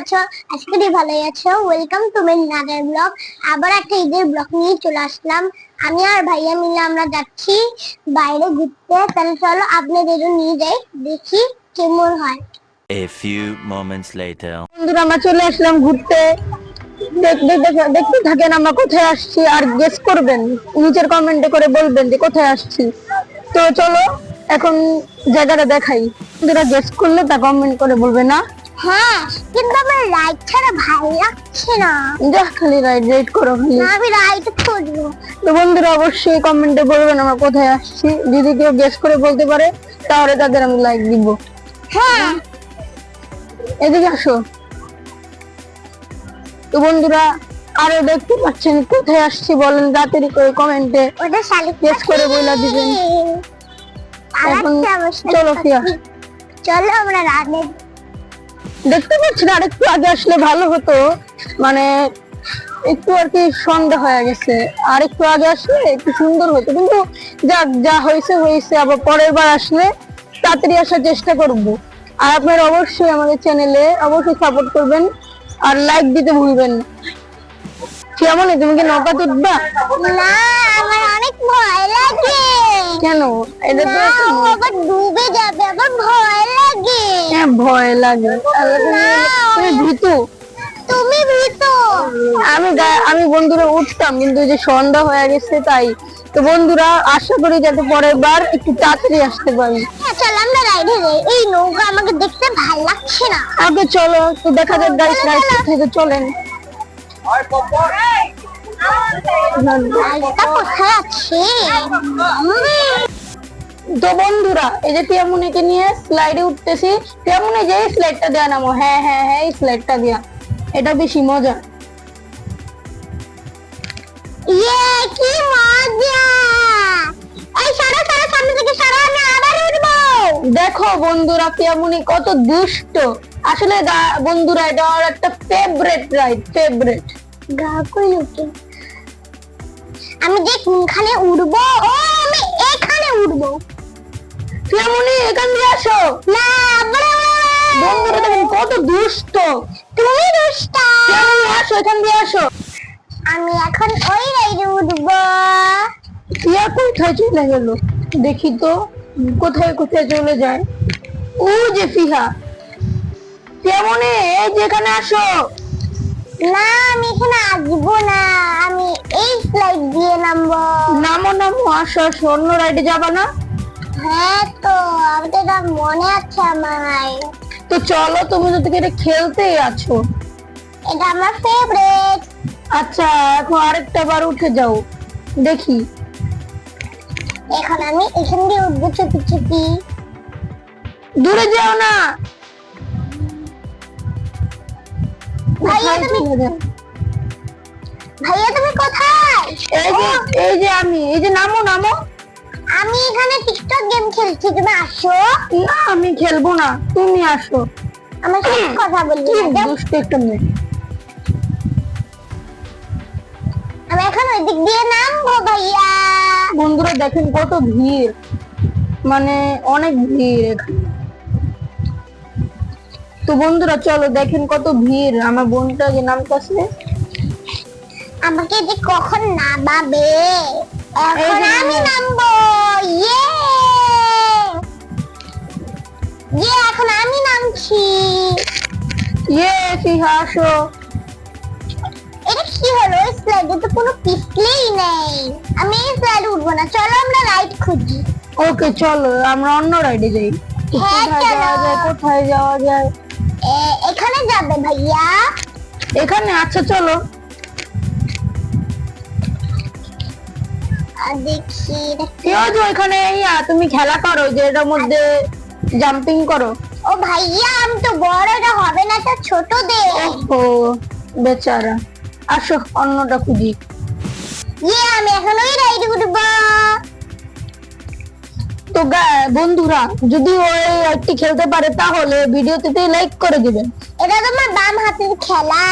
আছো? আশা করি ভালোই আছো। Welcome to my another blog. আবার একটা ঈদের ব্লগ নিয়ে চলে আসলাম। আমি আর ভাইয়া মিলে আমরা যাচ্ছি বাইরে ঘুরতে। তাহলে চলো আপনাদেরও নিয়ে যাই, দেখি কেমন হয়। A few moments later. বন্ধুরা আমরা চলে আসলাম ঘুরতে। দেখতে থাকেন আমরা কোথায় আসছি আর গেস করবেন, নিচের কমেন্টে করে বলবেন যে কোথায় আসছি। তো চলো এখন জায়গাটা দেখাই, বন্ধুরা গেস করলে তা কমেন্ট করে বলবে না। হ্যাঁ, কিন্তু আমার রাইড ছাড়া ভালো লাগছে না। যা খালি রাইড করো খালি। না, আমি রাইড করবো। তো বন্ধুরা অবশ্যই কমেন্টে বলবেন আমরা কোথায় আসছি। যদি কেউ গেস করে বলতে পারে তাহলে তাদের আমি লাইক দিব। হ্যাঁ, এদিকে আসো। তো বন্ধুরা আরো দেখতে পাচ্ছেন কোথায় আসছি বলেন তাড়াতাড়ি করে কমেন্টে ওটা শালিক গেস করে বইলা দিবেন। এখন চলো ফিয়া, চলো আমরা রানে। দেখতে পাচ্ছেন আরেকটু আগে আসলে ভালো হতো, মানে একটু আর কি সন্ধ্যা হয়ে গেছে, আর একটু আগে আসলে একটু সুন্দর হতো, কিন্তু যা হয়েছে হয়েছে। আবার পরের বার আসলে তাড়াতাড়ি আসার চেষ্টা করব। আর আপনারা অবশ্যই আমাদের চ্যানেলে অবশ্যই সাপোর্ট করবেন আর লাইক দিতে ভুলবেন না। কেমন তুমি কি নৌকাতে উঠবা? না, আমার অনেক ভয় লাগে। কেন? এটা তো না, ও আবার ডুবে যাবে, আবার ভয় লাগে। হ্যাঁ ভয় লাগে। তাহলে তুমি ভীতু? তুমি ভীত? আমি বন্ধুরা উঠতাম, কিন্তু ওই যে সন্ধ্যা হয়ে গেছে তাই। তো বন্ধুরা আশা করি যাতে পরের বার একটু তাড়াতাড়ি আসতে পারি। হ্যাঁ, চল আমরা রাইডে যাই। এই নৌকা আমাকে দেখতে ভালো লাগছে না। আগে চলো তো দেখা যাক গাইস রাইড থেকে চলেন। রাইডটা কোথায় আছে? তো বন্ধুরা এই যে টিয়ামুনিকে নিয়ে স্লাইডে উঠতেছি। টিয়ামুনি যে স্লাইডটা দেয়া নামো। হ্যাঁ হ্যাঁ হ্যাঁ এই স্লাইডটা দেয়া, এটা বেশি মজা। ইয়ে, কি মজা! এই সরো সরো, সামনে থেকে সরো, আমি আবার উঠবো। দেখো বন্ধুরা টিয়ামুনি কত দুষ্ট। আসলে বন্ধুরা এটা আমার একটা ফেভারিট রাইড, ফেভারিট। গা কই লোকে, আমি যে কোনখানে উঠবো? ও, আমি এখানে উঠবো। টিয়ামুনি এখান দিয়ে আসো। না, বন্ধুরা দেখেন কত দুষ্ট। তুমি দুষ্টা। টিয়ামুনি আসো, এখান দিয়ে আসো। আমি এখন ওই রাইডে উঠবো। টিয়া কোথায় চলে গেল? দেখি তো কোথায় কোথায় চলে যায়। ও যে ফিহা। টিয়ামুনি এই যে এখানে আসো। না, আমি এখানে আসবো না, আমি এই স্লাইড দিয়ে নামবো। নামো নামো, আসো আসো। অন্য রাইডে যাবা না? হ্যাঁ, তো আমি তো এটা মনে আছে আমার। তো চলো, তুমি তো থেকে এটা খেলতেই আছো। এটা আমার ফেভারিট। আচ্ছা এখন আরেকটা বার উঠে যাও দেখি। এখন আমি এখান দিয়ে উঠবো চুপি চুপি। দূরে যাও না। ভাইয়া কোথায় তুমি, চলে যাও? ভাইয়া তুমি কোথায়? এই যে আমি, এই যে নামো নামো। আমি এখানে টিকটক গেম খেলছি, তুমি আসো। না আমি খেলবো না, তুমি আসো। আমার সাথে কথা বললি কি না? দুষ্ট একটা মেয়ে। আমি এখন ওই দিক দিয়ে নামবো ভাইয়া। বন্ধুরা দেখেন কত ভিড়, মানে অনেক ভিড় এখানে। তো বন্ধুরা চলো দেখেন কত ভিড়। আমার বোনটা যে নামতেছে। আমাকে যে কখন নামাবে? এখন এই যে আমি নামবো। ইয়ে ইয়ে, এখন আমি নামছি। ফিহা আসো। এটা কি হলো? স্লাইডে তো কোনো পিছলেই নেই। আমি এই স্লাইডে উঠবো না, চলো আমরা রাইড খুঁজি। ওকে চলো আমরা অন্য রাইডে যাই। তো হ্যাঁ, কোথায় চলো। যাওয়া যায়, কোথায় যাওয়া যায়? এখানে যাবে ভাইয়া? এখানে? আচ্ছা চলো। দেখি এখানে তুমি খেলা করো যে এটার মধ্যে জাম্পিং করো। ও ভাইয়া, আমি তো বড়, এটা হবে না, এটা ছোট দে। ও বেচারা, আসো অন্যটা খুঁজি। আমি এখন ওই রাইডে উঠবো। তো বন্ধুরা যদি ওই রাইডটি খেলতে পারে তাহলে ভিডিওতে লাইক করে দিবেন। এটা তোমার বাম হাতের খেলা।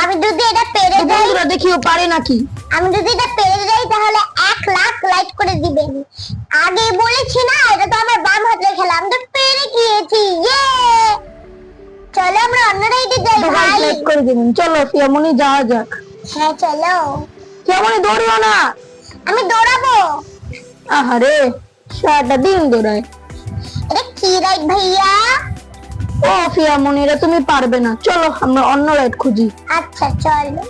আমি যদি এটা পেরে তো যাই, বন্ধুরা দেখি ও পারে নাকি। আমি যদি এটা পেরে যাই তাহলে 1 লাখ লাইক করে দিবেন। আগে বলেছি না, এটা তো আমার বাম হাতের খেলা, আমি তো পেরে গিয়েছি। ইয়ে চলো আমরা অন্য রাইডে যাই ভাই। লাইক করে দিবেন। চলো পিয়ামনি যাওয়া যাক। হ্যাঁ চলো। পিয়ামনি দৌড়িও না। আমি দৌড়াবো। আহারে সারাটা দিন দৌড়ায়। এটা কি রাইড ভাইয়া? ও পিয়ামনি এটা তুমি পারবে না, চলো আমরা অন্য রাইড খুঁজি। আচ্ছা চলো।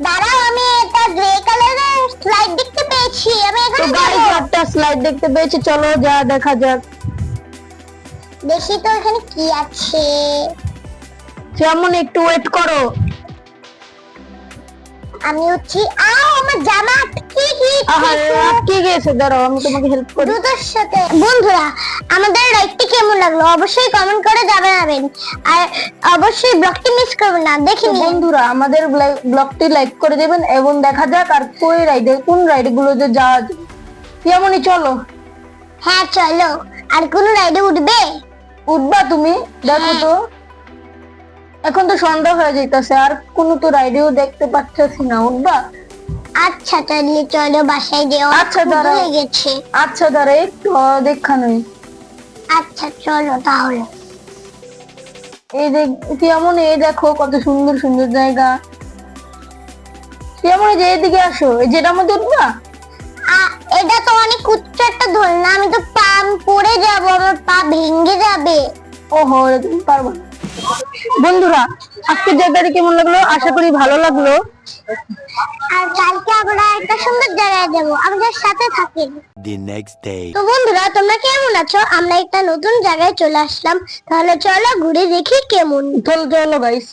দাঁড়াও, আমি এটা গ্রে কালারের স্লাইড দেখতে পেয়েছি, আমি তো এখানে গাইস যাবো। একটা স্লাইড দেখতে পেয়েছি, চলো যা দেখা যাক। দেখি তো এখানে কি আছে। পিয়ামনি একটু ওয়েট করো। আমি উঠছি। আমার জামা আটকে আহারে গিয়েছে। আটকে গেছে, দাঁড়াও আমি তোমাকে হেল্প করি। দ্রুতর সাথে। বন্ধুরা আমাদের রাইডটি কেমন লাগলো অবশ্যই কমেন্ট করে জানাবেন, আর অবশ্যই ব্লগটি মিস করবেন না। দেখে তো নিন। বন্ধুরা আমাদের ব্লগটি লাইক করে দেবেন এবং দেখা যাক আর কোন রাইড গুলোতে যাওয়া যায়। পিয়ামনি চলো। হ্যাঁ চলো। আর কোন রাইডে উঠবে? উঠবা তুমি? দেখো তো এখন তো সন্ধ্যা হয়ে যাইতাছে, আর কোনো তো রাইডেও দেখতে পাচ্ছি না, উঠবা? আচ্ছা তাহলে চলো বাসায় যেও। আচ্ছা, ক্ষুধা দাঁড়াও। হয়ে গেছে। আচ্ছা দাঁড়া একটু দেখা নই। আচ্ছা চলো তাহলে। এই দেখ পিয়ামনি, এই দেখো কত সুন্দর সুন্দর জায়গা। পিয়ামনি যে এদিকে আসো, এই যেটার মধ্যে উঠবা? এটা তো অনেক উচ্চ একটা দোলনা, আমি তো পড়ে যাব, আমার পা ভেঙে যাবে। ওহো এটা তুমি পারবা না। বন্ধুরা আজকের জায়গাটা কেমন লাগলো? আশা করি ভালো লাগলো। আর কালকে আমরা একটা সুন্দর জায়গায় যাবো, আমাদের সাথে থাকেন। The next day. তো বন্ধুরা তোমরা কেমন আছো? আমরা একটা নতুন জায়গায় চলে আসলাম, তাহলে চলো ঘুরে দেখি কেমন। চলো চলো গাইস।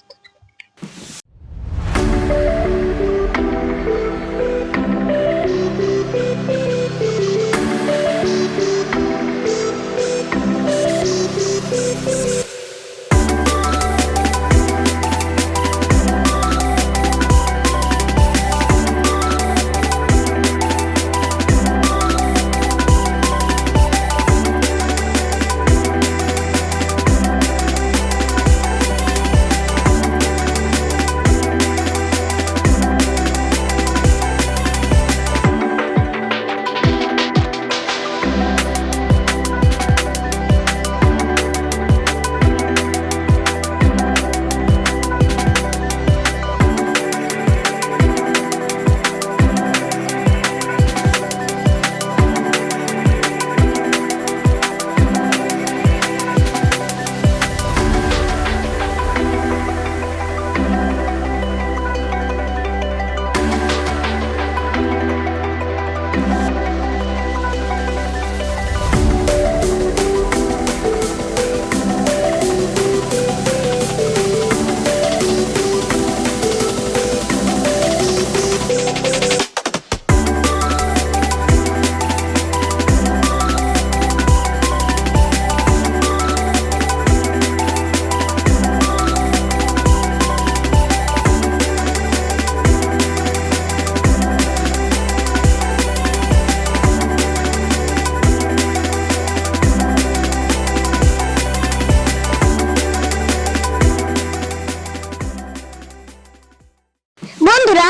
বন্ধুরা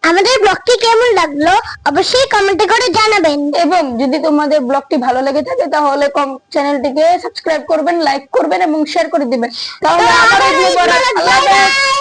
আমাদের ব্লগটি কেমন লাগলো অবশ্যই কমেন্টে করে জানাবেন। এবং যদি তোমাদের ব্লগটি ভালো লেগে থাকে তাহলে চ্যানেলটিকে সাবস্ক্রাইব করবেন, লাইক করবেন এবং শেয়ার করে দিবেন। তাহলে আবার আল্লাহ হাফেজ।